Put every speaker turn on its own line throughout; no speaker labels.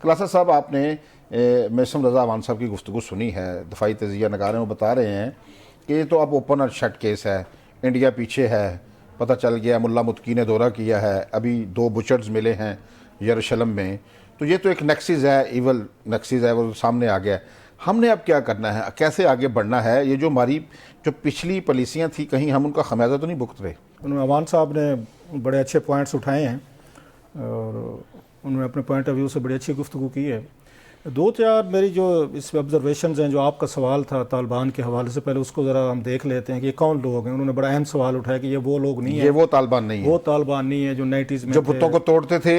کلاسا صاحب، آپ نے میسم رضا عوان صاحب کی گفتگو سنی ہے. دفاعی تجزیہ نگار ہیں وہ بتا رہے ہیں کہ یہ تو اب اوپن اور شٹ کیس ہے، انڈیا پیچھے ہے، پتہ چل گیا ملا متقی نے دورہ کیا ہے، ابھی 2 بچرز ملے ہیں یروشلم میں، تو یہ تو ایک نیکسس ہے، ایول نیکسس ہے، وہ سامنے آ گیا ہے. ہم نے اب کیا کرنا ہے، کیسے آگے بڑھنا ہے؟ یہ جو ہماری جو پچھلی پالیسیاں تھیں، کہیں ہم ان کا خمیازہ تو نہیں بھگت رہے؟
عوان صاحب نے بڑے اچھے پوائنٹس اٹھائے ہیں اور انہوں نے اپنے پوائنٹ آف ویو سے بڑی اچھی گفتگو کی ہے. 2-4 میری جو اس پہ آبزرویشنز ہیں، جو آپ کا سوال تھا طالبان کے حوالے سے، پہلے اس کو ذرا ہم دیکھ لیتے ہیں کہ یہ کون لوگ ہیں. انہوں نے بڑا اہم سوال اٹھایا کہ یہ وہ لوگ نہیں ہیں،
یہ وہ طالبان نہیں ہیں،
وہ طالبان نہیں ہیں جو 90s میں
جو بتوں کو توڑتے تھے.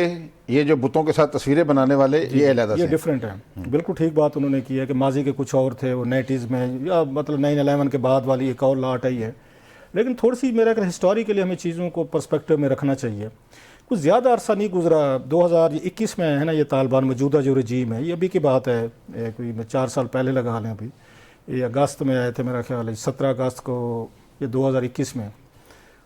یہ جو بتوں کے ساتھ تصویریں بنانے والے یہ علیحدہ سے
یہ ڈیفرنٹ ہیں. بالکل ٹھیک بات انہوں نے کی ہے کہ ماضی کے کچھ اور تھے، وہ 90s میں یا مطلب 9/11 کے بعد والی ایک اور لاٹ آئی ہے. لیکن تھوڑی سی میرا کہ ہسٹوری کے لیے ہمیں چیزوں کو پرسپیکٹو میں رکھنا چاہیے. کچھ زیادہ عرصہ نہیں گزرا، 2021 میں ہے نا یہ طالبان موجودہ جو رجیم ہے، یہ ابھی کی بات ہے، کوئی 4 سال پہلے لگا لیں. ابھی یہ اگست میں آئے تھے میرا خیال ہے، 17 اگست کو یہ 2021 میں.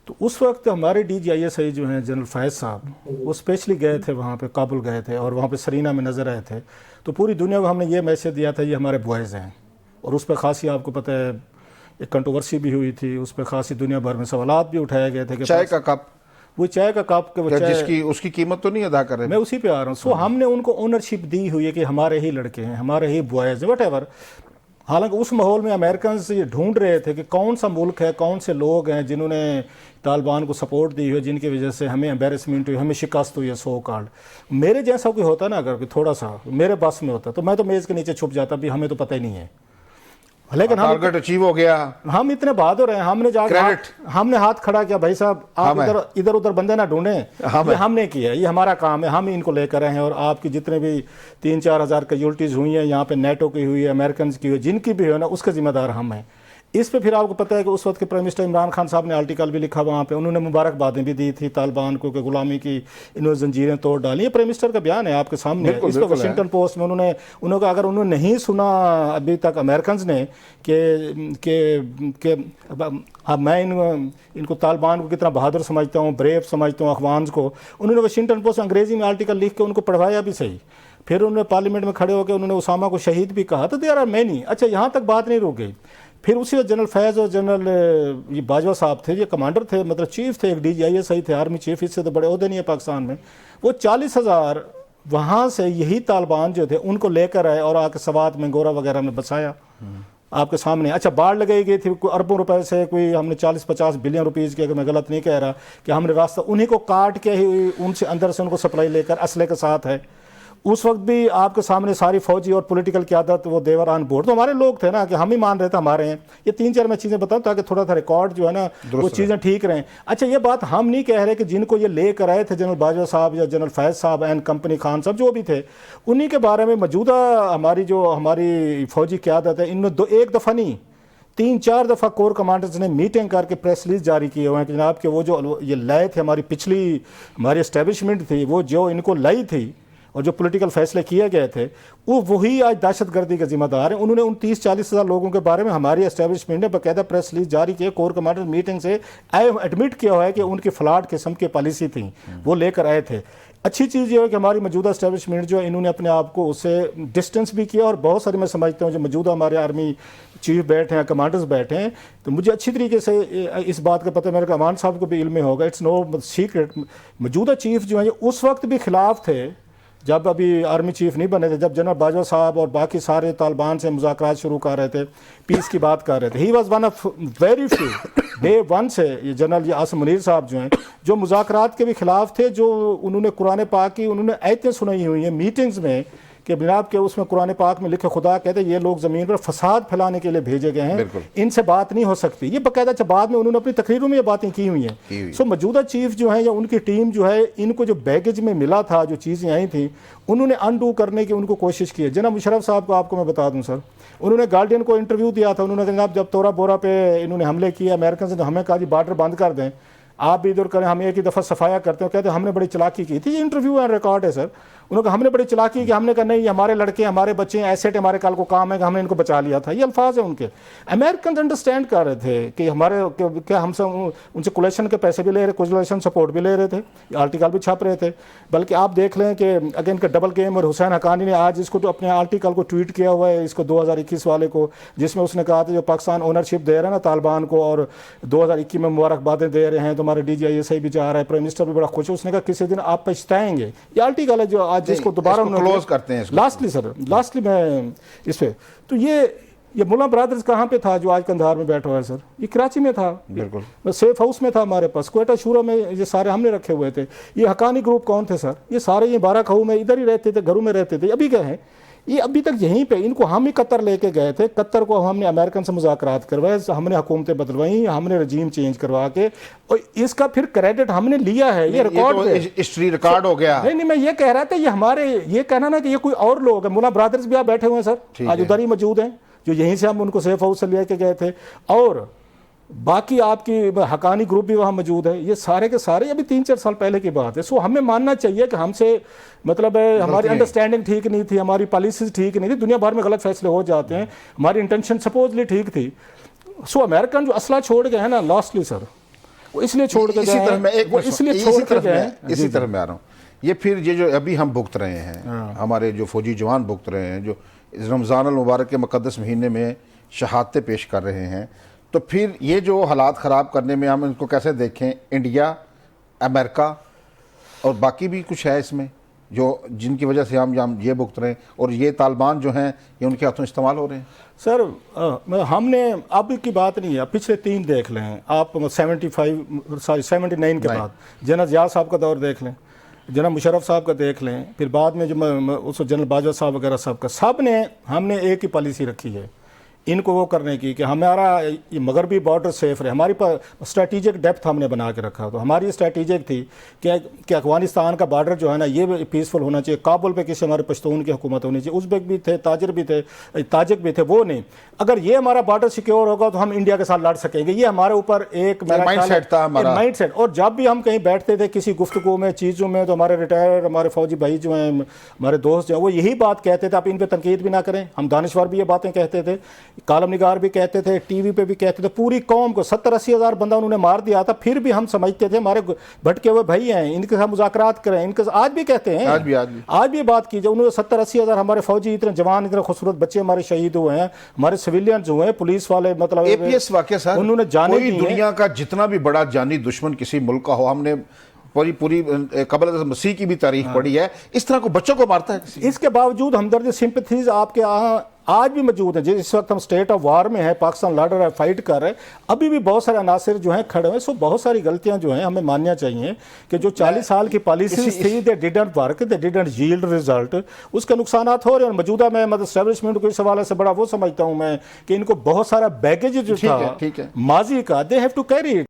تو اس وقت ہمارے DGIS جو ہیں جنرل فیض صاحب، وہ اسپیشلی گئے تھے وہاں پہ، کابل گئے تھے اور وہاں پہ سرینا میں نظر آئے تھے. تو پوری دنیا کو ہم نے یہ میسج دیا تھا یہ ہمارے بوائز ہیں، اور اس پہ خاصی آپ کو پتہ ہے ایک کنٹروورسی بھی ہوئی تھی، اس پہ خاصی دنیا بھر میں سوالات بھی اٹھائے گئے تھے کہ
چائے کا کپ،
وہ چائے کا کپ کے
جس کی اس کی قیمت تو نہیں ادا کر رہے.
میں اسی پہ آ رہا ہوں. ہم نے ان کو اونرشپ دی ہوئی ہے کہ ہمارے ہی لڑکے ہیں، ہمارے ہی بوائز ہیں، وٹ ایور. حالانکہ اس ماحول میں امریکنز یہ ڈھونڈ رہے تھے کہ کون سا ملک ہے، کون سے لوگ ہیں جنہوں نے طالبان کو سپورٹ دی ہوئی، جن کی وجہ سے ہمیں امبیرسمنٹ ہوئی، ہمیں شکست ہوئی ہے سو کالڈ. میرے جیسا کوئی ہوتا نا، اگر تھوڑا سا میرے بس میں ہوتا تو میں تو میز کے نیچے چھپ جاتا، بھی ہمیں تو پتہ ہی نہیں ہے. لیکن
ٹارگٹ اچیو ہو گیا،
ہم اتنے بہادر ہیں، ہم نے جا کے ہم نے ہاتھ کھڑا کیا، بھائی صاحب آپ ادھر ادھر بندے نہ ڈھونڈیں، یہ ہم نے کیا، یہ ہمارا کام ہے، ہم ان کو لے کر رہے ہیں. اور آپ کی جتنے بھی 3-4 ہزار کیجولٹیز ہوئی ہیں یہاں پہ، نیٹو کی ہوئی ہے، امریکنز کی ہوئی، جن کی بھی ہوئی نا، اس کے ذمہ دار ہم ہیں. اس پہ پھر آپ کو پتہ ہے کہ اس وقت کے پرائم منسٹر عمران خان صاحب نے آرٹیکل بھی لکھا وہاں پہ، انہوں نے مبارکبادیں بھی دی تھی طالبان کو کہ غلامی کی انہوں نے زنجیریں توڑ ڈالی. یہ پرائم منسٹر کا بیان ہے آپ کے سامنے. اس پہ واشنگٹن پوسٹ میں انہوں نے اگر انہوں نے نہیں سنا ابھی تک امریکنز نے کہ میں ان کو طالبان کو کتنا بہادر سمجھتا ہوں، بریو سمجھتا ہوں افغانز کو، انہوں نے واشنگٹن پوسٹ انگریزی میں آرٹیکل لکھ کے ان کو پڑھوایا بھی صحیح. پھر انہوں نے پارلیمنٹ میں کھڑے ہو کے انہوں نے اسامہ کو شہید بھی کہا. تو دیر آر مینی. اچھا یہاں تک بات نہیں رک گئی. پھر اسی وقت جنرل فیض اور جنرل یہ باجوہ صاحب تھے، یہ کمانڈر تھے، مطلب چیف تھے، ایک DGIS تھے، آرمی چیف، اس سے تو بڑے عہدے نہیں ہیں پاکستان میں. وہ 40,000 وہاں سے یہی طالبان جو تھے ان کو لے کر آئے اور آ کے سوات میں گورا وغیرہ میں بسایا آپ کے سامنے. اچھا باڑ لگائی گئی تھی کوئی اربوں روپے سے، کوئی ہم نے 40-50 بلین روپیز کی، اگر میں غلط نہیں کہہ رہا، کہ ہم نے راستہ انہیں کو کاٹ کے ہی ان سے اندر سے ان کو سپلائی لے کر اسلحے کے ساتھ ہے. اس وقت بھی آپ کے سامنے ساری فوجی اور پولیٹیکل قیادت وہ دیور آن بورڈ. تو ہمارے لوگ تھے نا کہ ہم ہی مان رہے تھے ہمارے ہیں. یہ 3-4 میں چیزیں بتاؤں تاکہ تھوڑا سا ریکارڈ جو ہے نا وہ چیزیں ٹھیک رہیں. اچھا یہ بات ہم نہیں کہہ رہے کہ جن کو یہ لے کر آئے تھے جنرل باجوہ صاحب یا جنرل فیض صاحب اینڈ کمپنی خان صاحب جو بھی تھے، انہی کے بارے میں موجودہ ہماری فوجی قیادت ہے، ان میں ایک دفعہ نہیں 3-4 دفعہ کور کمانڈرز نے میٹنگ کر کے پریس ریلیز جاری کیے ہوئے ہیں کہ جناب کہ وہ جو یہ لائے تھے ہماری پچھلی ہماری اسٹیبلشمنٹ تھی، وہ جو ان کو لائی تھی اور جو پولیٹیکل فیصلے کیے گئے تھے، وہی آج دہشت گردی کے ذمہ دار ہیں. انہوں نے ان 30-40 ہزار لوگوں کے بارے میں ہماری اسٹیبلشمنٹ نے باقاعدہ پریس ریلیز جاری کی، کور کمانڈر میٹنگ سے ایڈمٹ کیا ہوا ہے کہ ان کی فلاٹ قسم کی پالیسی تھیں، وہ لے کر آئے تھے. اچھی چیز یہ ہے کہ ہماری موجودہ اسٹیبلشمنٹ جو انہوں نے اپنے آپ کو اس سے ڈسٹنس بھی کیا، اور بہت سارے میں سمجھتا ہوں جو موجودہ ہمارے آرمی چیف بیٹھے ہیں، کمانڈرز بیٹھے ہیں، تو مجھے اچھی طریقے سے اس بات کا پتہ، میرے عوان صاحب کو بھی علم ہوگا، اٹس نو سیکرٹ. موجودہ چیف جو ہیں اس وقت بھی خلاف تھے جب ابھی آرمی چیف نہیں بنے تھے، جب جنرل باجوہ صاحب اور باقی سارے طالبان سے مذاکرات شروع کر رہے تھے، پیس کی بات کر رہے تھے. He was one of very few day one سے یہ جنرل عاصم منیر صاحب جو ہیں جو مذاکرات کے بھی خلاف تھے، جو انہوں نے قرآن پاک کی انہوں نے آیتیں سنائی ہوئی ہیں میٹنگز میں کہ جناب کہ اس میں قرآن پاک میں لکھے خدا کہتے ہیں یہ لوگ زمین پر فساد پھیلانے کے لیے بھیجے گئے ہیں، ان سے بات نہیں ہو سکتی. یہ باقاعدہ بعد میں انہوں نے اپنی تقریروں میں یہ باتیں کی ہوئی ہیں. سو موجودہ چیف جو ہیں یا ان کی ٹیم جو ہے، ان کو جو بیگیج میں ملا تھا، جو چیزیں آئی تھیں، انہوں نے انڈو کرنے کی ان کو کوشش کی ہے. جناب مشرف صاحب کو آپ کو میں بتا دوں سر، انہوں نے گارڈین کو انٹرویو دیا تھا، انہوں نے جناب جب تورا بورا پہ انہوں نے حملے کیا امریکن سے، ہمیں کہا جی بارڈر بند کر دیں، آپ بھی ادھر کریں، ہم ایک ہی دفعہ صفایا کرتے ہیں. کہتے ہیں ہم نے بڑی چلاکی کی تھی. یہ انٹرویو ہے، ریکارڈ ہے سر. انہوں نے کہا ہم نے بڑی چلاکی کی, ہم نے کہا نہیں یہ ہمارے لڑکے ہمارے بچے ہیں, ایسیٹ ہمارے کل کو کام ہے کہ ہم نے ان کو بچا لیا تھا. یہ الفاظ ہیں ان کے. امریکن انڈرسٹینڈ کر رہے تھے کہ ہمارے کیا ہم سے ان سے کولیشن کے پیسے بھی لے رہے, کولیشن سپورٹ بھی لے رہے تھے, آرٹیکل بھی چھاپ رہے تھے. بلکہ آپ دیکھ لیں کہ اگین کا ڈبل گیم, اور حسین حقانی نے آج اس کو تو اپنے آرٹیکل کو ٹویٹ کیا ہوا ہے اس کو 2021 والے کو, جس میں اس نے کہا تھا جو پاکستان اونرشپ دے رہا ہے نا طالبان کو اور 2021 میں مبارکبادیں دے رہے ہیں, تو ہمارے DGISI بھی جا رہا ہے, پرائم منسٹر بھی بڑا خوش ہے. اس نے کہا کسی دن آپ پچھتائیں گے. یہ آرٹیکل ہے جو آج جس کو دوبارہ
کلوز کرتے ہیں.
لاسٹلی میں اس پہ تو یہ ملا برادرز کہاں پہ تھا جو آج قندھار میں بیٹھا ہوا ہے سر؟ یہ کراچی میں تھا, بالکل سیف ہاؤس میں تھا ہمارے پاس, کوئٹہ شورا میں یہ سارے ہم نے رکھے ہوئے تھے. یہ حقانی گروپ کون تھے سر؟ یہ سارے یہ 12 کھو میں ادھر ہی رہتے تھے, گھروں میں رہتے تھے. ابھی گئے ہیں یہ ابھی تک یہیں پہ, ان کو ہم ہی قطر لے کے گئے تھے. قطر کو ہم نے امریکن سے مذاکرات کروائے, ہم نے حکومتیں بدلوائیں, ہم نے رجیم چینج کروا کے, اور اس کا پھر کریڈٹ ہم نے لیا ہے. یہ
ہسٹری ریکارڈ ہو گیا.
نہیں میں یہ کہہ رہا تھا, یہ ہمارے یہ کہنا نا کہ یہ کوئی اور لوگ ہیں. ملا برادرز بھی آپ بیٹھے ہوئے ہیں سر, آج ادھر ہی موجود ہیں, جو یہیں سے ہم ان کو سیف ہاؤس سے لے کے گئے تھے. اور باقی آپ کی حقانی گروپ بھی وہاں موجود ہے. یہ سارے کے سارے ابھی 3-4 سال پہلے کی بات ہے. سو ہمیں ماننا چاہیے کہ ہم سے مطلب ہماری انڈرسٹینڈنگ ٹھیک نہیں تھی, ہماری پالیسیز ٹھیک نہیں تھی. دنیا بھر میں غلط فیصلے ہو جاتے ہیں, ہماری انٹینشن سپوزلی ٹھیک تھی. سو امریکن جو اسلحہ چھوڑ گئے ہیں نا لاسٹلی سر, وہ اس لیے چھوڑ کے گئے ہیں,
اسی طرح میں آ رہا ہوں. یہ پھر یہ جو ابھی ہم بھگت رہے ہیں, ہمارے جو فوجی جوان بھگت رہے ہیں, جو رمضان المبارک کے مقدس مہینے میں شہادتیں پیش کر رہے ہیں, تو پھر یہ جو حالات خراب کرنے میں ہم ان کو کیسے دیکھیں؟ انڈیا, امریکہ اور باقی بھی کچھ ہے اس میں جو جن کی وجہ سے ہم یہ بھگت رہے ہیں, اور یہ طالبان جو ہیں یہ ان کے ہاتھوں استعمال ہو رہے ہیں.
سر ہم نے اب کی بات نہیں ہے, پچھلے 3 دیکھ لیں آپ, 79 کے بعد جنرل ضیاء صاحب کا دور دیکھ لیں, جنرل مشرف صاحب کا دیکھ لیں, پھر بعد میں جو اس جنرل باجوہ صاحب وغیرہ صاحب کا, سب نے ہم نے ایک ہی پالیسی رکھی ہے ان کو وہ کرنے کی کہ ہمارا یہ مغربی بارڈر سیف رہے. ہماری پر اسٹریٹجک ڈیپتھ ہم نے بنا کے رکھا. تو ہماری اسٹریٹجک تھی کہ افغانستان کا بارڈر جو ہے نا یہ پیسفل ہونا چاہیے. کابل پہ کسی ہمارے پشتون کی حکومت ہونی چاہیے. ازبیک بھی تھے, تاجر بھی تھے, تاجک بھی تھے, وہ نہیں. اگر یہ ہمارا بارڈر سیکیور ہوگا تو ہم انڈیا کے ساتھ لڑ سکیں گے. یہ ہمارے اوپر ایک مائنڈ سیٹ. اور جب بھی ہم کہیں بیٹھتے تھے کسی گفتگو میں چیزوں میں, تو ہمارے ریٹائر ہمارے فوجی بھائی جو ہیں, ہمارے دوست جو ہیں, وہ یہی بات کہتے تھے آپ ان پہ تنقید بھی نہ کریں. ہم دانشور بھی یہ باتیں کہتے تھے, کالم نگار بھی کہتے تھے, ٹی وی پہ بھی کہتے تھے. پوری قوم کو 70-80 ہزار بندہ انہوں نے مار دیا تھا, پھر بھی ہم سمجھتے تھے ہمارے بھٹکے ہوئے بھائی ہیں, ان کے ساتھ مذاکرات کریں. ان کے آج بھی کہتے ہیں, آج بھی بات کیجیے. انہوں نے 70-80 ہزار ہمارے فوجی اتنے جوان, اتنے خوبصورت بچے ہمارے شہید ہوئے ہیں, ہمارے سویلینز ہوئے ہیں, پولیس والے, مطلب
APS واقعہ سر,
انہوں نے جانے
کوئی دنیا کا جتنا بھی بڑا جانی دشمن کسی ملک کا ہو, ہم نے پوری قبل مسیح کی بھی تاریخ پڑھی ہے, اس طرح کو بچوں کو مارتا ہے.
اس کے باوجود ہمدردی سمپتھیز آپ کے آج بھی موجود ہیں. جس وقت ہم سٹیٹ آف وار میں ہے, پاکستان لڑ رہا ہے, فائٹ کر رہے ہیں, ابھی بھی بہت سارے عناصر جو ہیں کھڑے ہوئے. سو بہت ساری غلطیاں جو ہیں ہمیں ماننا چاہیے کہ جو 40 سال کی پالیسیز تھی, they didn't work, they didn't yield result. اس کے نقصانات ہو رہے ہیں. اور موجودہ میں مطلب اسٹیبلشمنٹ کو اس حوالے سے بڑا وہ سمجھتا ہوں میں کہ ان کو بہت سارا بیگیج جو تھا ماضی کا, they have to carry it.